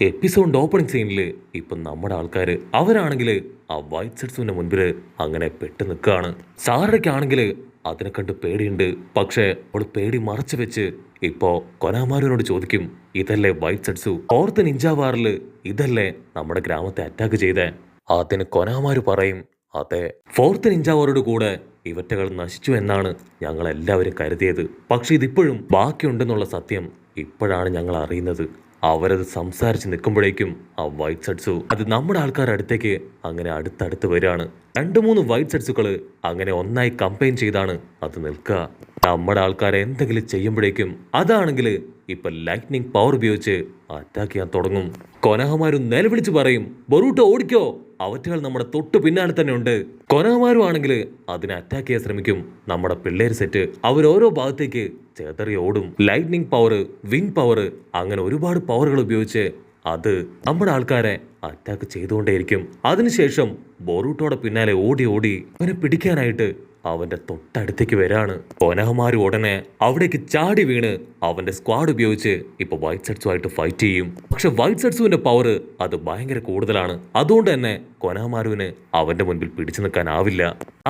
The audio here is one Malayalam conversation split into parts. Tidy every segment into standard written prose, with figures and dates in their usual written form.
എപ്പിസോഡിന്റെ ഓപ്പണിംഗ് സീനിൽ ഇപ്പൊ നമ്മുടെ ആൾക്കാര് അവരാണെങ്കിൽ ആ വൈറ്റ് സെറ്റ്സിന്റെ മുൻപിൽ അങ്ങനെ പെട്ട് നിൽക്കുകയാണ്. സാറയ്ക്കാണെങ്കിൽ അതിനെ കണ്ട് പേടിയുണ്ട്. പക്ഷേ അവൾ പേടി മറച്ചു വെച്ച് ഇപ്പോ കൊനാമാരുവിനോട് ചോദിക്കും, ഇതല്ലേ വൈറ്റ് സെറ്റ്സു? ഓർത്ത് നിഞ്ചാവാറില് ഇതല്ലേ നമ്മുടെ ഗ്രാമത്തെ അറ്റാക്ക് ചെയ്തേ? അതിന് കൊനാമാരു പറയും, അതെ, ഫോർത്ത് നിഞ്ചാവാറോട് കൂടെ ഇവറ്റകൾ നശിച്ചു എന്നാണ് ഞങ്ങൾ എല്ലാവരും കരുതിയത്. പക്ഷെ ഇതിപ്പോഴും ബാക്കിയുണ്ടെന്നുള്ള സത്യം ഇപ്പോഴാണ് ഞങ്ങൾ അറിയുന്നത്. അവരത് സംസാരിച്ച് നിൽക്കുമ്പോഴേക്കും ആ വൈറ്റ് സെറ്റ്സു അത് നമ്മുടെ ആൾക്കാരുടെ അടുത്തേക്ക് അങ്ങനെ അടുത്തടുത്ത് വരികയാണ്. 2-3 വൈറ്റ് സെറ്റ്സുകള് അങ്ങനെ ഒന്നായി കമ്പൈൻ ചെയ്താണ് അത് നിൽക്കുക. നമ്മുടെ ആൾക്കാരെ എന്തെങ്കിലും ചെയ്യുമ്പോഴേക്കും അതാണെങ്കിൽ ഇപ്പൊ ലൈറ്റ്നിങ് പവർ ഉപയോഗിച്ച് അറ്റാക്ക് ചെയ്യാൻ തുടങ്ങും. കൊനഹമാരു നിലവിളിച്ച് പറയും, ബൊറൂട്ടോ ഓടിക്കോ, അവറ്റകൾ നമ്മുടെ തൊട്ടു പിന്നാലെ തന്നെ ഉണ്ട്. കൊനഹമാരു ആണെങ്കിൽ അതിനെ അറ്റാക്ക് ചെയ്യാൻ ശ്രമിക്കും. നമ്മുടെ പിള്ളേര് സെറ്റ് അവരോരോ ഭാഗത്തേക്ക് ചെതറി ഓടും. ലൈറ്റ്നിങ് പവർ, വിങ് പവർ, അങ്ങനെ ഒരുപാട് പവറുകൾ ഉപയോഗിച്ച് അത് നമ്മുടെ ആൾക്കാരെ അറ്റാക്ക് ചെയ്തുകൊണ്ടേയിരിക്കും. അതിനുശേഷം ബൊറൂട്ടോടെ പിന്നാലെ ഓടി ഓടി അവനെ പിടിക്കാനായിട്ട് അവന്റെ തൊട്ടടുത്തേക്ക് വരാണ്. കൊനഹമാരു ഉടനെ അവിടേക്ക് ചാടി വീണ് അവന്റെ സ്ക്വാഡ് ഉപയോഗിച്ച് ഇപ്പൊ വൈറ്റ് സെറ്റ്സുമായിട്ട് ഫൈറ്റ് ചെയ്യും. പക്ഷെ വൈറ്റ് സെറ്റ്സുവിന്റെ പവർ അത് ഭയങ്കര കൂടുതലാണ്. അതുകൊണ്ട് തന്നെ കൊനഹമാരുവിന് അവന്റെ മുൻപിൽ പിടിച്ചു നിൽക്കാനാവില്ല.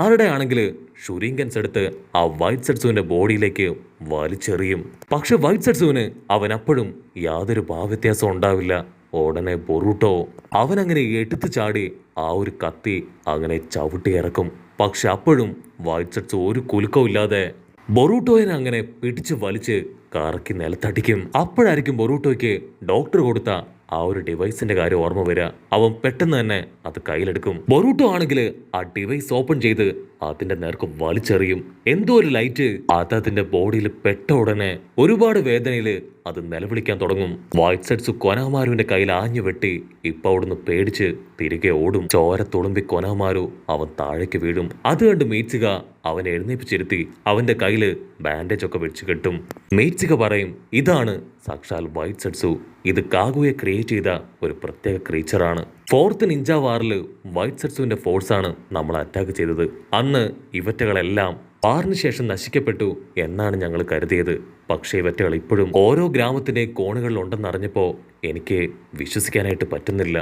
ആരുടെ ആണെങ്കിൽ ഷുരിങ്കൻസ് എടുത്ത് ആ വൈറ്റ് സെറ്റ്സുവിന്റെ ബോഡിയിലേക്ക് വലിച്ചെറിയും. പക്ഷെ വൈറ്റ് സെറ്റ്സുവിന് അവൻ അപ്പോഴും യാതൊരു ഭാവവ്യത്യാസവും ഉണ്ടാവില്ല. ഉടനെ ബൊറൂട്ടോ അവനങ്ങനെ എടുത്തു ചാടി ആ ഒരു കത്തി അങ്ങനെ ചവിട്ടി ഇറക്കും. പക്ഷെ അപ്പോഴും വൈറ്റ് സെറ്റ്സ് ഒരു കുലുക്കവും ഇല്ലാതെ ബൊറൂട്ടോയെ അങ്ങനെ പിടിച്ച് വലിച്ച് കറക്കി നിലത്തടിക്കും. അപ്പോഴായിരിക്കും ബൊറൂട്ടോയ്ക്ക് ഡോക്ടർ കൊടുത്ത ആ ഒരു ഡിവൈസിന്റെ കാര്യം ഓർമ്മ വരിക. അവൻ പെട്ടെന്ന് തന്നെ അത് കയ്യിലെടുക്കും. ബൊറൂട്ടോ ആണെങ്കിൽ ആ ഡിവൈസ് ഓപ്പൺ ചെയ്ത് അതിന്റെ നേർക്ക് വലിച്ചെറിയും. എന്തോ ഒരു ലൈറ്റ് അത് അതിന്റെ ബോഡിയിൽ പെട്ട ഉടനെ ഒരുപാട് വേദനയില് അത് നിലവിളിക്കാൻ തുടങ്ങും. വൈറ്റ് സെറ്റ്സ് കൊനഹമാരുവിന്റെ കയ്യിൽ ആഞ്ഞു വെട്ടി ഇപ്പൊ അവിടുന്ന് പേടിച്ച് തിരികെ ഓടും. ചോര തുളുമ്പി കൊനഹമാരു അവൻ താഴേക്ക് വീഴും. അത് കണ്ട് മീറ്റ്സുക അവനെ എഴുന്നേപ്പിച്ചിരുത്തി അവന്റെ കയ്യില് ബാൻഡേജ് ഒക്കെ വെച്ച് കെട്ടും. മീറ്റ്സുക പറയും, ഇതാണ് സാക്ഷാൽ വൈറ്റ് സെറ്റ്സു. ഇത് കാഗുയെ ക്രിയേറ്റ് ചെയ്ത ഒരു പ്രത്യേക ക്രീച്ചറാണ്. ഫോർത്ത് നിഞ്ച വാറിൽ വൈറ്റ് സെറ്റ്സുവിന്റെ ഫോഴ്സാണ് നമ്മൾ അറ്റാക്ക് ചെയ്തത്. അന്ന് ഇവറ്റകളെല്ലാം വാറിന് ശേഷം നശിക്കപ്പെട്ടു എന്നാണ് ഞങ്ങൾ കരുതിയത്. പക്ഷേ ഇവറ്റകൾ ഇപ്പോഴും ഓരോ ഗ്രാമത്തിന്റെ കോണുകളിൽ ഉണ്ടെന്നറിഞ്ഞപ്പോ എനിക്ക് വിശ്വസിക്കാനായിട്ട് പറ്റുന്നില്ല.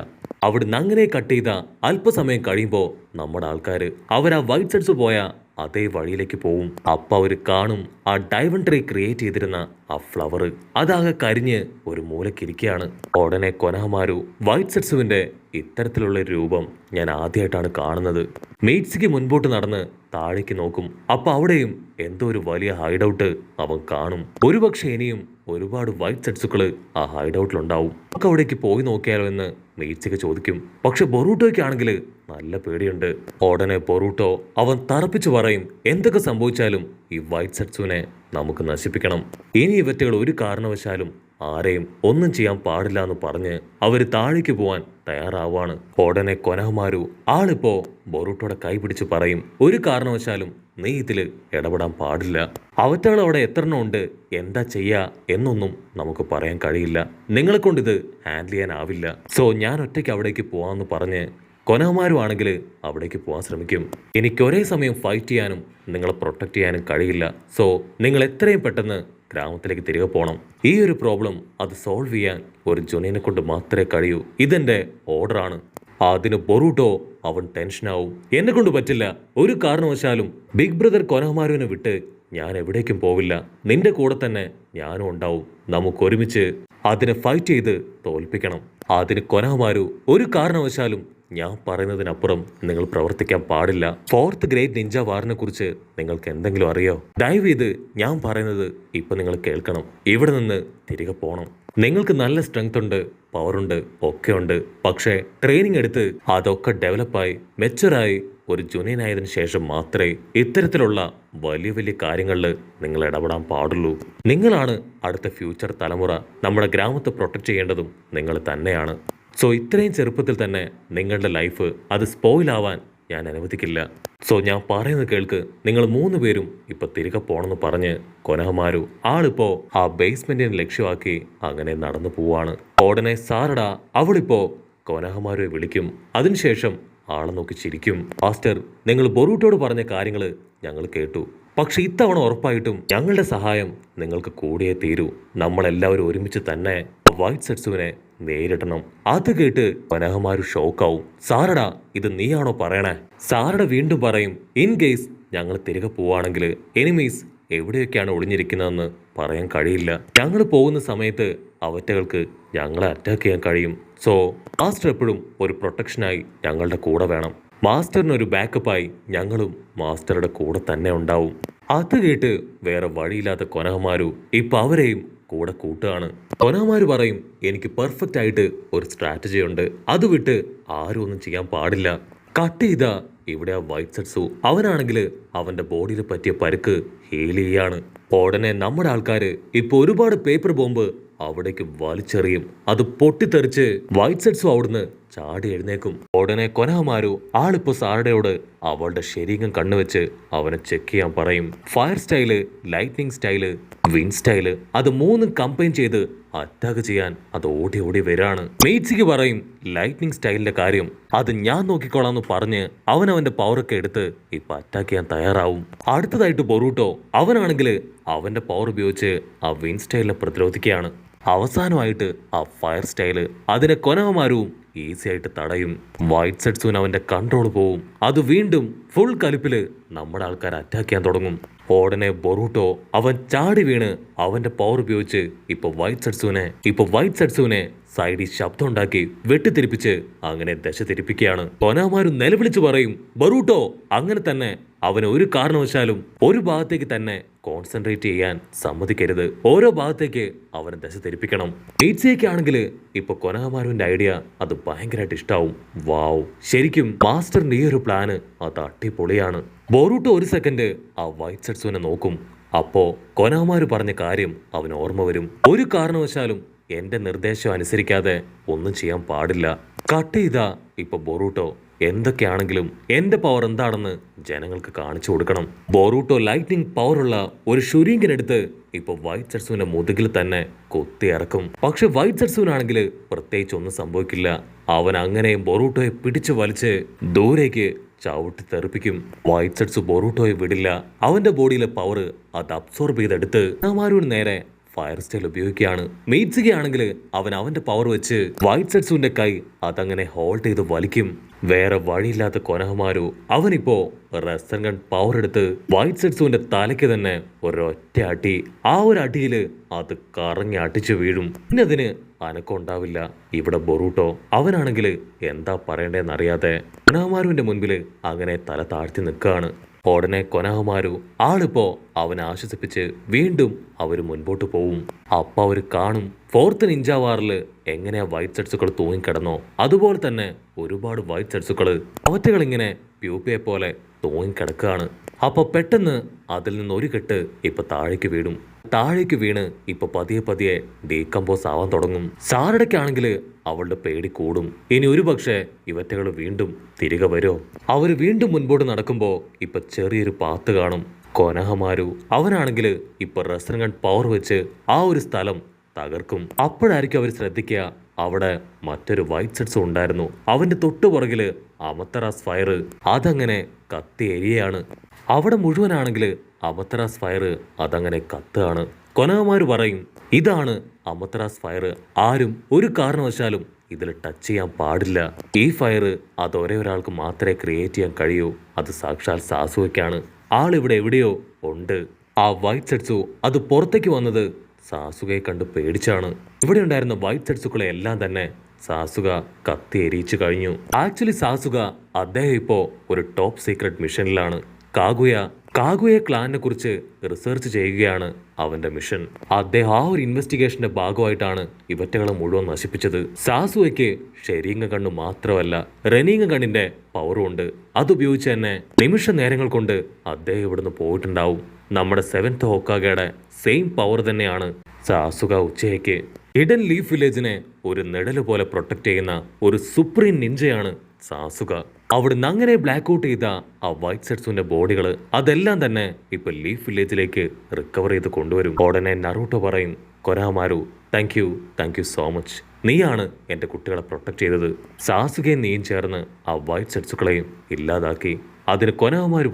അവിടുന്ന് അങ്ങനെ കട്ട് ചെയ്ത അല്പസമയം കഴിയുമ്പോൾ നമ്മുടെ ആൾക്കാർ അവരാ വൈറ്റ് സെറ്റ്സ് പോയ അതേ വഴിയിലേക്ക് പോവും. അപ്പൊ അവര് കാണും ആ ഡൈവൺ ട്രീ ക്രിയേറ്റ് ചെയ്തിരുന്ന ആ ഫ്ലവർ അതാകെ കരിഞ്ഞ് ഒരു മൂലക്കിരിക്കുകയാണ്. ഉടനെ കൊനഹമാരു വൈറ്റ് സെറ്റ്സുവിന്റെ ഇത്തരത്തിലുള്ള രൂപം ഞാൻ ആദ്യമായിട്ടാണ് കാണുന്നത്. മീറ്റ്സിക്ക് മുൻപോട്ട് നടന്ന് താഴേക്ക് നോക്കും. അപ്പൊ അവിടെയും എന്തോ ഒരു വലിയ ഹൈഡ് ഔട്ട് അവൻ കാണും. ഒരുപക്ഷെ ഇനിയും ഒരുപാട് വൈറ്റ് സെറ്റ്സുകള് ആ ഹൈഡ് ഔട്ടിലുണ്ടാവും. നമുക്ക് അവിടേക്ക് പോയി നോക്കിയാലോ എന്ന് മീറ്റ്സിക്ക് ചോദിക്കും. പക്ഷെ ബൊറൂട്ടോയ്ക്കാണെങ്കിൽ നല്ല പേടിയുണ്ട്. ഉടനെ ബൊറൂട്ടോ അവൻ തറപ്പിച്ചു പറയും, എന്തൊക്കെ സംഭവിച്ചാലും ഈ വൈറ്റ് സെറ്റ്സുവിനെ നമുക്ക് നശിപ്പിക്കണം. ഇനി ഇവറ്റകൾ ഒരു കാരണവശാലും ആരെയും ഒന്നും ചെയ്യാൻ പാടില്ല എന്ന് പറഞ്ഞ് അവര് താഴേക്ക് പോവാൻ തയ്യാറാവാണ്. ഉടനെ കൊനഹമാരു ആളിപ്പോ ബൊറൂട്ടോടെ കൈ പിടിച്ച് പറയും, ഒരു കാരണവശാലും നീ ഇതില് ഇടപെടാൻ പാടില്ല. അവറ്റകൾ അവിടെ എത്രണ്ണം ഉണ്ട്, എന്താ ചെയ്യാ എന്നൊന്നും നമുക്ക് പറയാൻ കഴിയില്ല. നിങ്ങളെ കൊണ്ട് ഇത് ഹാൻഡിൽ ചെയ്യാനാവില്ല. സോ ഞാൻ ഒറ്റയ്ക്ക് അവിടേക്ക് പോവാന്ന് പറഞ്ഞ് കൊനഹമാരു ആണെങ്കിൽ അവിടേക്ക് പോകാൻ ശ്രമിക്കും. എനിക്ക് ഒരേ സമയം ഫൈറ്റ് ചെയ്യാനും നിങ്ങളെ പ്രൊട്ടക്ട് ചെയ്യാനും കഴിയില്ല. സോ നിങ്ങൾ എത്രയും പെട്ടെന്ന് ഗ്രാമത്തിലേക്ക് തിരികെ പോകണം. ഈ ഒരു പ്രോബ്ലം അത് സോൾവ് ചെയ്യാൻ ഒരു ജുനീനെ കൊണ്ട് മാത്രമേ കഴിയൂ. ഇതെന്റെ ഓർഡറാണ്. അതിന് ബൊറൂട്ടോ അവൻ ടെൻഷനാവും. എന്നെ കൊണ്ട് പറ്റില്ല, ഒരു കാരണവശാലും ബിഗ് ബ്രദർ കൊനഹമാരുവിനെ വിട്ട് ഞാൻ എവിടേക്കും പോവില്ല. നിന്റെ കൂടെ തന്നെ ഞാനും ഉണ്ടാവും. നമുക്ക് ഒരുമിച്ച് അതിനെ ഫൈറ്റ് ചെയ്ത് തോൽപ്പിക്കണം. അതിന് കൊനഹമാരു, ഒരു കാരണവശാലും ഞാൻ പറയുന്നതിനപ്പുറം നിങ്ങൾ പ്രവർത്തിക്കാൻ പാടില്ല. ഫോർത്ത് ഗ്രേറ്റ് നിഞ്ച വാറിനെ കുറിച്ച് നിങ്ങൾക്ക് എന്തെങ്കിലും അറിയോ? ദയവേത് ഞാൻ പറയുന്നത് ഇപ്പൊ നിങ്ങൾ കേൾക്കണം. ഇവിടെ നിന്ന് തിരികെ പോകണം. നിങ്ങൾക്ക് നല്ല സ്ട്രെങ്ത് ഉണ്ട്, പവറുണ്ട്, ഒക്കെ ഉണ്ട്. പക്ഷേ ട്രെയിനിങ് എടുത്ത് അതൊക്കെ ഡെവലപ്പായി മെച്ചുറായി ഒരു ജുനിയനായതിനു ശേഷം മാത്രമേ ഇത്തരത്തിലുള്ള വലിയ വലിയ കാര്യങ്ങളിൽ നിങ്ങൾ ഇടപെടാൻ പാടുള്ളൂ. നിങ്ങളാണ് അടുത്ത ഫ്യൂച്ചർ തലമുറ. നമ്മുടെ ഗ്രാമത്തെ പ്രൊട്ടക്ട് ചെയ്യേണ്ടതും നിങ്ങൾ തന്നെയാണ്. സോ ഇത്രയും ചെറുപ്പത്തിൽ തന്നെ നിങ്ങളുടെ ലൈഫ് അത് സ്പോയിലാവാൻ ഞാൻ അനുവദിക്കില്ല. സോ ഞാൻ പറയുന്നത് കേൾക്ക്. നിങ്ങൾ 3 പേരും ഇപ്പൊ തിരികെ പോണെന്ന് പറഞ്ഞ് കൊനഹമാരു ആളിപ്പോ ആ ബേസ്മെന്റിനെ ലക്ഷ്യമാക്കി അങ്ങനെ നടന്നു പോവാണ്. ഉടനെ സാറഡ അവളിപ്പോ കൊനഹമാരുവെ വിളിക്കും. അതിനുശേഷം ആളെ നോക്കി ചിരിക്കും. മാസ്റ്റർ, നിങ്ങൾ ബൊറൂട്ടോട് പറഞ്ഞ കാര്യങ്ങൾ ഞങ്ങൾ കേട്ടു. പക്ഷെ ഇത്തവണ ഉറപ്പായിട്ടും ഞങ്ങളുടെ സഹായം നിങ്ങൾക്ക് കൂടിയേ തീരൂ. നമ്മളെല്ലാവരും ഒരുമിച്ച് തന്നെ വൈറ്റ് സെറ്റ്സുവിനെ നേരിടണം. അത് കേട്ട് കൊനഹമാരു ഷോക്കാവും. സാറടാ, ഇത് നീയാണോ പറയണേ? സാറട വീണ്ടും പറയും, ഇൻ കേസ് ഞങ്ങൾ തിരികെ പോവാണെങ്കിൽ എനിമീസ് എവിടെയൊക്കെയാണ് ഒളിഞ്ഞിരിക്കുന്നതെന്ന് പറയാൻ കഴിയില്ല. ഞങ്ങൾ പോകുന്ന സമയത്ത് അവറ്റകൾക്ക് ഞങ്ങളെ അറ്റാക്ക് ചെയ്യാൻ കഴിയും. സോ മാസ്റ്റർ എപ്പോഴും ഒരു പ്രൊട്ടക്ഷനായി ഞങ്ങളുടെ കൂടെ വേണം. മാസ്റ്ററിനൊരു ബാക്കപ്പായി ഞങ്ങളും മാസ്റ്ററുടെ കൂടെ തന്നെ ഉണ്ടാവും. അത് കേട്ട് വേറെ വഴിയില്ലാത്ത കൊനഹമാരു ഇപ്പൊ അവരെയും കൂടെ കൂട്ടുകയാണ്. കൊനഹമാരു പറയും, എനിക്ക് പെർഫെക്റ്റ് ആയിട്ട് ഒരു സ്ട്രാറ്റജി ഉണ്ട്. അത് വിട്ട് ആരും ഒന്നും ചെയ്യാൻ പാടില്ല. കട്ട് ചെയ്താ ഇവിടെ ആ വൈറ്റ് സെറ്റ്സു അവനാണെങ്കിൽ അവന്റെ ബോഡിയിൽ പറ്റിയ പരുക്ക് ഹീൽ ചെയ്യാണ്. ഉടനെ നമ്മുടെ ആൾക്കാര് ഇപ്പൊ ഒരുപാട് പേപ്പർ ബോംബ് അവിടേക്ക് വലിച്ചെറിയും. അത് പൊട്ടിത്തെറിച്ച് വൈറ്റ് സെറ്റ്സു അവിടുന്ന് ചാടി എഴുന്നേക്കും. ഉടനെ കൊനഹമാരു ആളിപ്പോ സാറടയോട് അവളുടെ ശരീരം കണ്ണുവെച്ച് അവനെ ചെക്ക് ചെയ്യാൻ പറയും. Fire style, lightning style, wind style, അത് മൂന്നും കമ്പൈൻ ചെയ്ത് അറ്റാക്ക് ചെയ്യാൻ അത് ഓടി ഓടി വരാണ്. മീറ്റ്സിക്ക് പറയും, ലൈറ്റ്നിങ് സ്റ്റൈലിന്റെ കാര്യം അത് ഞാൻ നോക്കിക്കോളാന്ന് പറഞ്ഞ് അവന്റെ പവറൊക്കെ എടുത്ത് ഇപ്പൊ അറ്റാക്ക് ചെയ്യാൻ തയ്യാറാവും. അടുത്തതായിട്ട് ബൊറൂട്ടോ അവനാണെങ്കിൽ അവന്റെ പവർ ഉപയോഗിച്ച് ആ വിൻഡ് സ്റ്റൈലിനെ പ്രതിരോധിക്കുകയാണ്. അവസാനമായിട്ട് ആ ഫയർ സ്റ്റൈല് അതിനെ കൊനഹമാരുവും ഈസി ആയിട്ട് തടയും. വൈറ്റ് സെറ്റ്സുവിന് അവന്റെ കൺട്രോൾ പോവും. അത് വീണ്ടും ഫുൾ കലിപ്പില് നമ്മുടെ ആൾക്കാർ അറ്റാക്ക് ചെയ്യാൻ തുടങ്ങും. ഉടനെ ബൊറൂട്ടോ അവൻ ചാടി വീണ് അവന്റെ പവർ ഉപയോഗിച്ച് ഇപ്പൊ വൈറ്റ് സെറ്റ്സുവിനെ സൈഡിൽ ശബ്ദം ഉണ്ടാക്കി വെട്ടിത്തിരിപ്പിച്ച് അങ്ങനെ ദശ തിരിപ്പിക്കുകയാണ്. കൊനഹമാരു നിലവിളിച്ചു പറയും, ബൊറൂട്ടോ അങ്ങനെ തന്നെ അവന് ഒരു കാരണവശാലും ഒരു ഭാഗത്തേക്ക് തന്നെ കോൺസെൻട്രേറ്റ് ചെയ്യാൻ സമ്മതിക്കരുത്. ഓരോ ഭാഗത്തേക്ക് അവനെ ദശ തിരിപ്പിക്കണം. മീറ്റ്സിയൊക്കെയാണെങ്കിൽ ഇപ്പൊ കൊനഹമാരുവിന്റെ ഐഡിയ അത് ഭയങ്കരമായിട്ട് ഇഷ്ടാവും. വാവ്, ശരിക്കും മാസ്റ്ററിന്റെ ഈ ഒരു പ്ലാന് അത് അടിപൊളിയാണ്. ബൊറൂട്ടോ ഒരു സെക്കൻഡ് ആ വൈറ്റ് സെറ്റ്സുവിനെ നോക്കും. അപ്പോ കൊനഹമാരു പറഞ്ഞ കാര്യം അവന് ഓർമ്മ വരും. ഒരു കാരണവശാലും എന്റെ നിർദ്ദേശം അനുസരിക്കാതെ ഒന്നും ചെയ്യാൻ പാടില്ല. കട്ട് ചെയ്താ ഇപ്പൊ ബൊറൂട്ടോ എന്തൊക്കെയാണെങ്കിലും എന്റെ പവർ എന്താണെന്ന് ജനങ്ങൾക്ക് കാണിച്ചു കൊടുക്കണം. ബൊറൂട്ടോ ലൈറ്റ്നിങ് പവറുള്ള ഒരു ഷുരീങ്കനെടുത്ത് ഇപ്പൊ വൈറ്റ് സെറ്റ്സുവിന്റെ മുതുകിൽ തന്നെ കൊത്തി ഇറക്കും. പക്ഷെ വൈറ്റ് സെറ്റ്സുവിനാണെങ്കിൽ പ്രത്യേകിച്ച് ഒന്നും സംഭവിക്കില്ല. അവൻ അങ്ങനെയും ബൊറൂട്ടോയെ പിടിച്ചു വലിച്ച് ദൂരേക്ക് ചവിട്ടി തെറിപ്പിക്കും. വൈറ്റ് സെറ്റ്സു ബൊറൂട്ടോയെ വിടില്ല. അവന്റെ ബോഡിയിലെ പവർ അത് അബ്സോർബ് ചെയ്തെടുത്ത് കൊനഹമാരുവിന് നേരെ ഫയർ സ്റ്റൈൽ ഉപയോഗിക്കുകയാണ്. മീറ്റ്സികയാണെങ്കിൽ അവന്റെ പവർ വെച്ച് വൈറ്റ് സെറ്റ്സുവിന്റെ കൈ അതങ്ങനെ ഹോൾഡ് ചെയ്ത് വലിക്കും. വേറെ വഴിയില്ലാത്ത കൊനഹമാരു അവനിപ്പോ റെസ്റ്റൻ ഗൺ പവർ എടുത്ത് വൈറ്റ് സെറ്റ്സുവിന്റെ തലയ്ക്ക് തന്നെ ഒരൊറ്റ അടി. ആ ഒരു അടിയില് അത് കറങ്ങി അടിച്ചു വീഴും. പിന്നെ അതിന് അനക്കം ഉണ്ടാവില്ല. ഇവിടെ ബൊറൂട്ടോ അവനാണെങ്കിൽ എന്താ പറയണ്ടേന്നറിയാതെ കൊനഹമാരുവിന്റെ മുൻപിൽ അങ്ങനെ തല താഴ്ത്തി നിൽക്കുകയാണ്. ഉടനെ കൊനഹമാരു ആളിപ്പോ അവനെ ആശ്വസിപ്പിച്ച് വീണ്ടും അവര് മുൻപോട്ട് പോവും. അപ്പൊ അവര് കാണും ഫോർത്ത് നിഞ്ച വാറില് എങ്ങനെയാ വൈറ്റ് സെറ്റ്സുകൾ തൂങ്ങിക്കിടന്നോ അതുപോലെ തന്നെ ഒരുപാട് വൈറ്റ് സെറ്റ്സുകള് അവറ്റകൾ ഇങ്ങനെ പ്യൂപ്പയെ പോലെ തൂങ്ങിക്കിടക്കുകയാണ്. അപ്പൊ പെട്ടെന്ന് അതിൽ നിന്ന് ഒരു കെട്ട് ഇപ്പൊ താഴേക്ക് വീണ് ഇപ്പൊ പതിയെ ഡീകമ്പോസ് ആവാൻ തുടങ്ങും. സാറടയ്ക്കാണെങ്കിൽ അവളുടെ പേടി കൂടും. ഇനി ഒരു പക്ഷേ ഇവറ്റകൾ വീണ്ടും തിരികെ വരുമോ? അവര് വീണ്ടും മുൻപോട്ട് നടക്കുമ്പോ ഇപ്പൊ ചെറിയൊരു പാത്ത് കാണും. കൊനഹമാരു അവനാണെങ്കിൽ ഇപ്പൊ റെസ്റ്റൻ ഗൺ പവർ വെച്ച് ആ ഒരു സ്ഥലം തകർക്കും. അപ്പോഴായിരിക്കും അവർ ശ്രദ്ധിക്കുക അവിടെ മറ്റൊരു വൈറ്റ് സെറ്റ്സ് ഉണ്ടായിരുന്നു. അവന്റെ തൊട്ടുപുറകില് അമത്തറാസ് ഫയർ അതങ്ങനെ കത്തി എരിയാണ്. അവിടെ മുഴുവനാണെങ്കിൽ അമത്തറാസ് ഫയർ അതങ്ങനെ കത്തുകയാണ്. കൊനഹമാരു പറയും, ഇതാണ് അമത്തറാസ് ഫയർ. ആരും ഒരു കാരണവശാലും ഇതിൽ ടച്ച് ചെയ്യാൻ പാടില്ല. ഈ ഫയർ അത് ഒരേ ഒരാൾക്ക് മാത്രമേ ക്രിയേറ്റ് ചെയ്യാൻ കഴിയൂ. അത് സാക്ഷാൽ സാസുവയ്ക്കാണ്. ആളിവിടെ എവിടെയോ ഉണ്ട്. ആ വൈറ്റ് സെറ്റ്സു അത് പുറത്തേക്ക് വന്നത് സാസുകയെ കണ്ട് പേടിച്ചാണ്. ഇവിടെ ഉണ്ടായിരുന്ന വൈറ്റ് സെറ്റ്സുകളെ എല്ലാം തന്നെ സാസുക കത്തി എരിയിച്ചു കഴിഞ്ഞു. ആക്ച്വലി സാസുക അദ്ദേഹം ഇപ്പോ ഒരു ടോപ്പ് സീക്രട്ട് മിഷനിലാണ്. കാഗുയ ക്ലാനിനെ കുറിച്ച് റിസർച്ച് ചെയ്യുകയാണ് അവന്റെ മിഷൻ. അദ്ദേഹം ആ ഒരു ഇൻവെസ്റ്റിഗേഷന്റെ ഭാഗമായിട്ടാണ് ഇവറ്റകളെ മുഴുവൻ നശിപ്പിച്ചത്. സാസുവയ്ക്ക് ഷെരീങ്ങ കണ്ണ് മാത്രമല്ല റെനീങ്ങ കണ്ണിന്റെ പവറും ഉണ്ട്. അതുപയോഗിച്ച് തന്നെ നിമിഷ നേരങ്ങൾ കൊണ്ട് അദ്ദേഹം ഇവിടുന്ന് പോയിട്ടുണ്ടാവും. നമ്മുടെ 7th ഹോക്കാഗയുടെ സെയിം പവർ തന്നെയാണ് സാസുക ഉച്ചയ്ക്ക്. ഹിഡൻ ലീഫ് വില്ലേജിനെ ഒരു നിഴല് പോലെ പ്രൊട്ടക്ട് ചെയ്യുന്ന ഒരു സുപ്രീം നിഞ്ചയാണ് സാസുക. അവിടുന്ന് അങ്ങനെ ബ്ലാക്ക് ഔട്ട് ചെയ്ത ആ വൈറ്റ് സെറ്റ്സുവിന്റെ ബോഡികള് അതെല്ലാം തന്നെ ഇപ്പൊ ലീഫ് വില്ലേജിലേക്ക് റിക്കവർ ചെയ്ത് കൊണ്ടുവരും. ഉടനെ നറൂട്ടോ പറയും, കൊനഹമാരു താങ്ക് യു സോ മച്ച്. നീയാണ് എന്റെ കുട്ടികളെ പ്രൊട്ടക്ട് ചെയ്തത്. സാസുകയും നീയും ചേർന്ന് ആ വൈറ്റ് സെറ്റ്സുകളെയും ഇല്ലാതാക്കി. അതിന് കൊനഹമാരു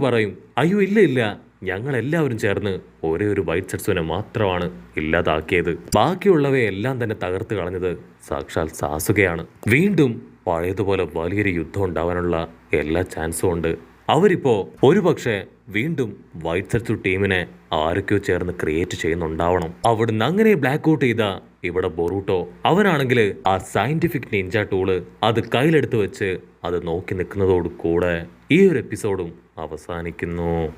പറയും അയ്യോ ഇല്ല ഞങ്ങളെല്ലാവരും ചേർന്ന് ഒരേ ഒരു വൈറ്റ് സെറ്റ്സുവിനെ മാത്രമാണ് ഇല്ലാതാക്കിയത്. ബാക്കിയുള്ളവയെല്ലാം തന്നെ തകർത്ത് കളഞ്ഞത് സാക്ഷാൽ സാസുകയാണ്. വീണ്ടും പഴയതുപോലെ വലിയൊരു യുദ്ധം ഉണ്ടാവാനുള്ള എല്ലാ ചാൻസും ഉണ്ട്. അവരിപ്പോ ഒരുപക്ഷെ വീണ്ടും വൈറ്റ് സെറ്റ്സു ടീമിനെ ആരൊക്കെയോ ചേർന്ന് ക്രിയേറ്റ് ചെയ്യുന്നുണ്ടാവണം. അവിടുന്ന് അങ്ങനെ ബ്ലാക്ക് ഔട്ട് ചെയ്ത ഇവിടെ ബൊറൂട്ടോ അവനാണെങ്കിൽ ആ സയന്റിഫിക് നിഞ്ച ടൂള് അത് കയ്യിലെടുത്ത് വെച്ച് അത് നോക്കി നിൽക്കുന്നതോട് കൂടെ ഈ ഒരു എപ്പിസോഡും അവസാനിക്കുന്നു.